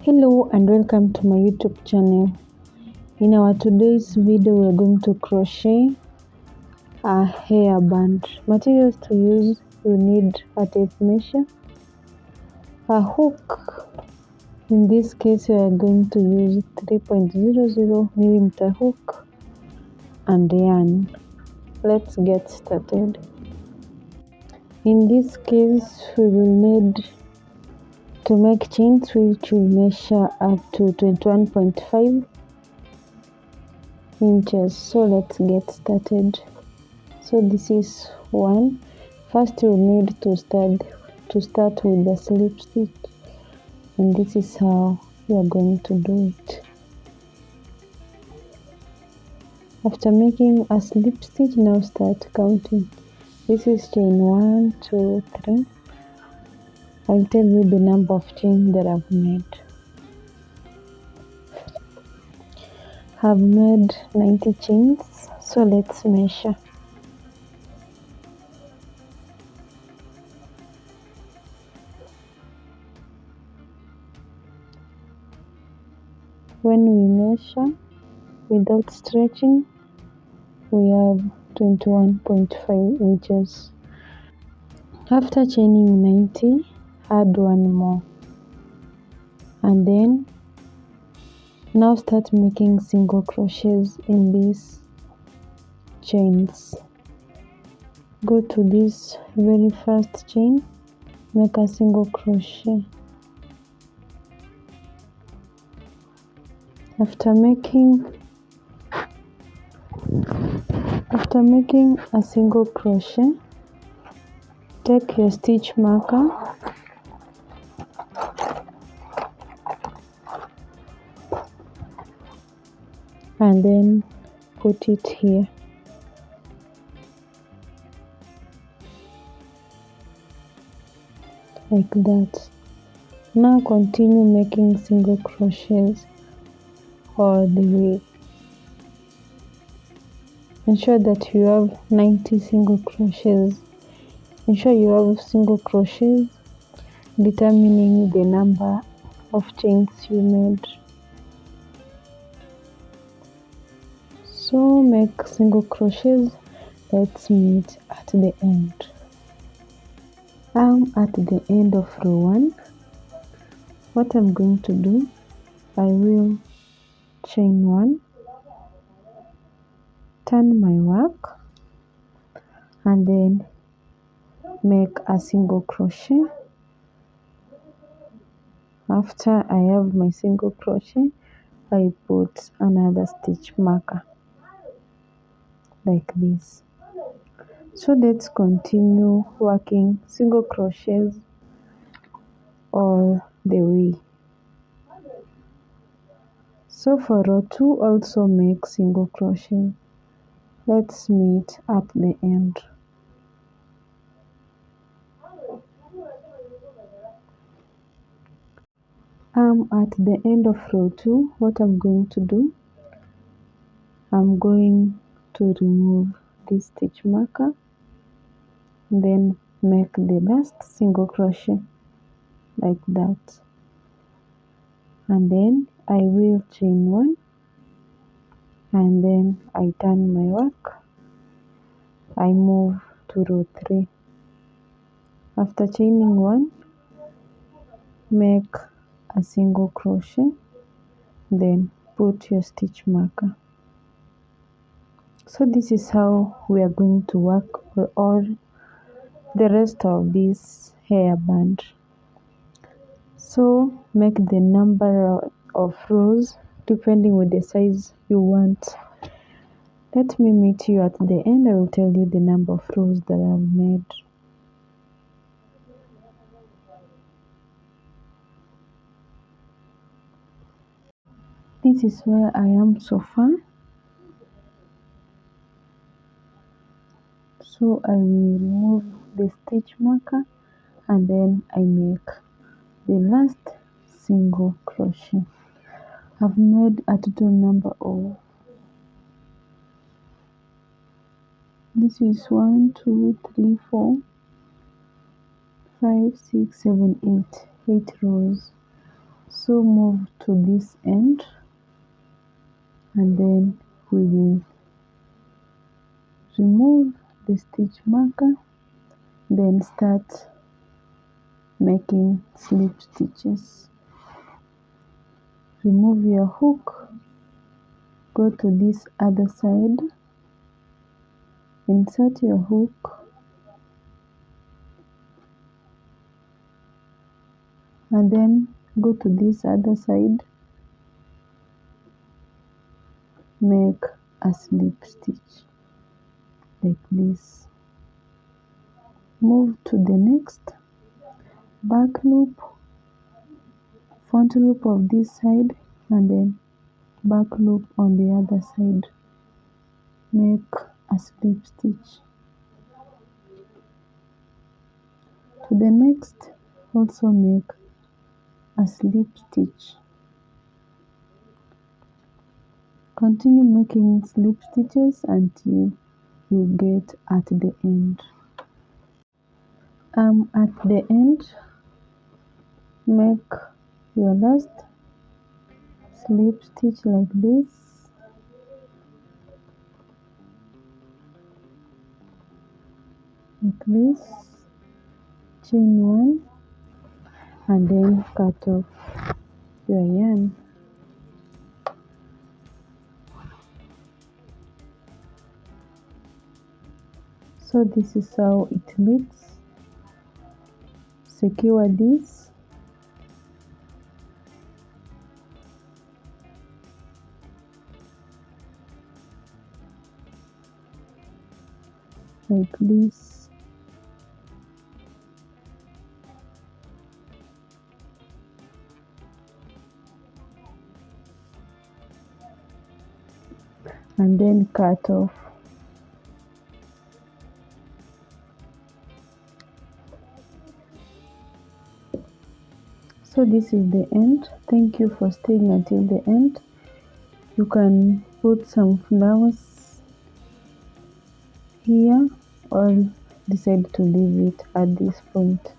Hello and welcome to my YouTube channel. In our today's video we're going to crochet a hairband. Materials to use: you need a tape measure, a hook. In this case we are going to use 3.00mm hook and yarn. Let's get started. In this case we will need to make chains which will measure up to 21.5 inches. So let's get started. So this is one. First you need to start with the slip stitch, and this is how we are going to do it. After making a slip stitch, now start counting. This is chain 1, 2, 3. I'll tell you the number of chains that I've made. I've made 90 chains, so let's measure. When we measure without stretching, we have 21.5 inches. After chaining 90, add one more, and then now start making single crochets in these chains. Go to this very first chain, make a single crochet. After making a single crochet, take your stitch marker and then put it here. Like that. Now continue making single crochets all the way. Ensure that you have 90 single crochets. Ensure you have single crochets determining the number of chains you made. So make single crochets. Let's meet at the end. I'm at the end of row 1. What I'm going to do, I will chain 1, turn my work, and then make a single crochet. After I have my single crochet, I put another stitch marker like this. So let's continue working single crochets all the way. So for row 2 also make single crochet. Let's meet at the end. I'm at the end of row 2. What I'm going to do, I'm going to remove this stitch marker, then make the last single crochet like that, and then I will chain 1, and then I turn my work. I move to row 3. After chaining 1, make a single crochet, then put your stitch marker. So this is how we are going to work for all the rest of this hairband. So make the number of rows depending with the size you want. Let me meet you at the end. I will tell you the number of rows that I've made. This is where I am so far. So I will remove the stitch marker, and then I make the last single crochet. I've made a total number of, this is 1, 2, 3, 4, 5, 6, 7, 8 rows. So move to this end, and then we will remove the stitch marker, then start making slip stitches. Remove your hook, go to this other side, insert your hook, and then go to this other side, make a slip stitch like this. Move to the next back loop, front loop of this side, and then back loop on the other side. Make a slip stitch. To the next, also make a slip stitch. Continue making slip stitches until you get at the end. At the end, make your last slip stitch like this. Like this, chain one, and then cut off your yarn. So this is how it looks. Secure this. Like this. And then cut off. So this is the end. Thank you for staying until the end. You can put some flowers here or decide to leave it at this point.